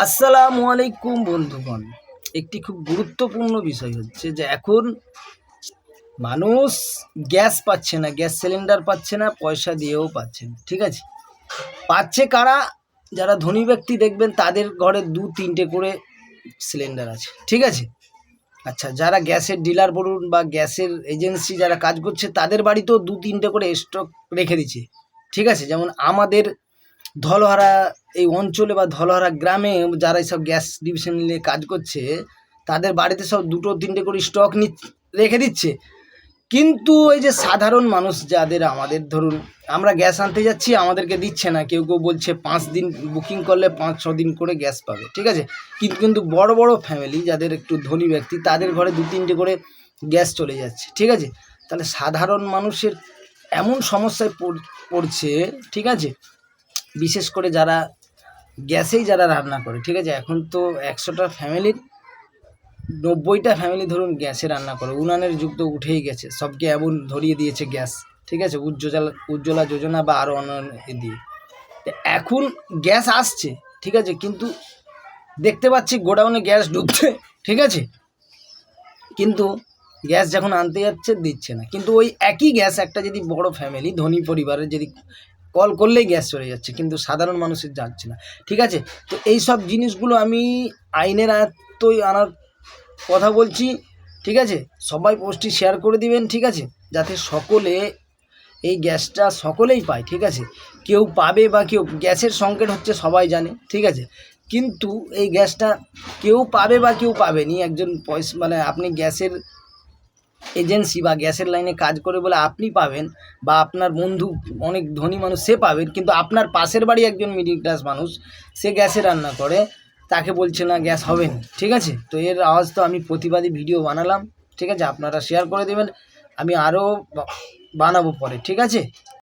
আসসালামু আলাইকুম বন্ধুগণ। একটি খুব গুরুত্বপূর্ণ বিষয় হচ্ছে যে এখন মানুষ গ্যাস পাচ্ছে না, গ্যাস সিলিন্ডার পাচ্ছে না, পয়সা দিয়েও পাচ্ছে না। ঠিক আছে, পাচ্ছে কারা? যারা ধনী ব্যক্তি দেখবেন তাদের ঘরে 2-3টে করে সিলিন্ডার আছে। ঠিক আছে, আচ্ছা, যারা গ্যাসের ডিলার বলুন বা গ্যাসের এজেন্সি যারা কাজ করছে তাদের বাড়িতেও 2-3টে করে স্টক রেখে দিচ্ছে। ঠিক আছে, যেমন আমাদের ধলহারা এই অঞ্চলে বা ধলহারা গ্রামে যারা এইসব গ্যাস ডিভিশন নিয়ে কাজ করছে তাদের বাড়িতে সব 2-3টে করে স্টক রেখে দিচ্ছে। কিন্তু এই যে সাধারণ মানুষ যাদের, আমাদের ধরুন আমরা গ্যাস আনতে যাচ্ছি, আমাদেরকে দিচ্ছে না। কেউ কেউ বলছে 5 দিন বুকিং করলে 5-6 দিন করে গ্যাস পাবে। ঠিক আছে, কিন্তু বড় বড় ফ্যামিলি যাদের একটু ধনী ব্যক্তি তাদের ঘরে 2-3টে করে গ্যাস চলে যাচ্ছে। ঠিক আছে, তাহলে সাধারণ মানুষের এমন সমস্যায় পড়ছে। ঠিক আছে, বিশেষ করে যারা গ্যাসেই যারা রান্না করে। ঠিক আছে, এখন তো 100টা ফ্যামিলির 90টা ফ্যামিলি ধরুন গ্যাসে রান্না করে। উনানের যুগ তো উঠেই গেছে, সবকে এমন ধরিয়ে দিয়েছে গ্যাস। ঠিক আছে, উজ্জ্বলা যোজনা বা আরও অন্যান্য দিয়ে এখন গ্যাস আসছে। ঠিক আছে, কিন্তু দেখতে পাচ্ছি গোডাউনে গ্যাস ঢুকছে। ঠিক আছে, কিন্তু গ্যাস যখন আনতে যাচ্ছে দিচ্ছে না। কিন্তু ওই একই গ্যাস একটা যদি বড় ফ্যামিলি ধনী পরিবারের যদি কল করলেই গ্যাস চলে যাচ্ছে, কিন্তু সাধারণ মানুষের যাচ্ছে না। ঠিক আছে, তো এই সব জিনিসগুলো আমি আইনের আয়ত্তই আনার কথা বলছি। ঠিক আছে, সবাই পোস্টটি শেয়ার করে দিবেন। ঠিক আছে, যাতে সকলে এই গ্যাসটা সকলেই পায়। ঠিক আছে, কেউ পাবে বা কেউ, গ্যাসের সংকট হচ্ছে সবাই জানে। ঠিক আছে, কিন্তু এই গ্যাসটা কেউ পাবে বা কেউ পাবেনি। একজন পয়সা মানে আপনি গ্যাসের এজেন্সি বা গ্যাসের লাইনে কাজ করে বলে আপনি পাবেন, বা আপনার বন্ধু অনেক ধনী মানুষ সে পাবেন, কিন্তু আপনার পাশের বাড়ি একজন মিডিল ক্লাস মানুষ সে গ্যাসে রান্না করে, তাকে বলছে না গ্যাস হবে না। ঠিক আছে, তো এর আওয়াজ তো আমি প্রতিবাদী ভিডিও বানালাম। ঠিক আছে, আপনারা শেয়ার করে দেবেন, আমি আরও বানাবো পরে। ঠিক আছে।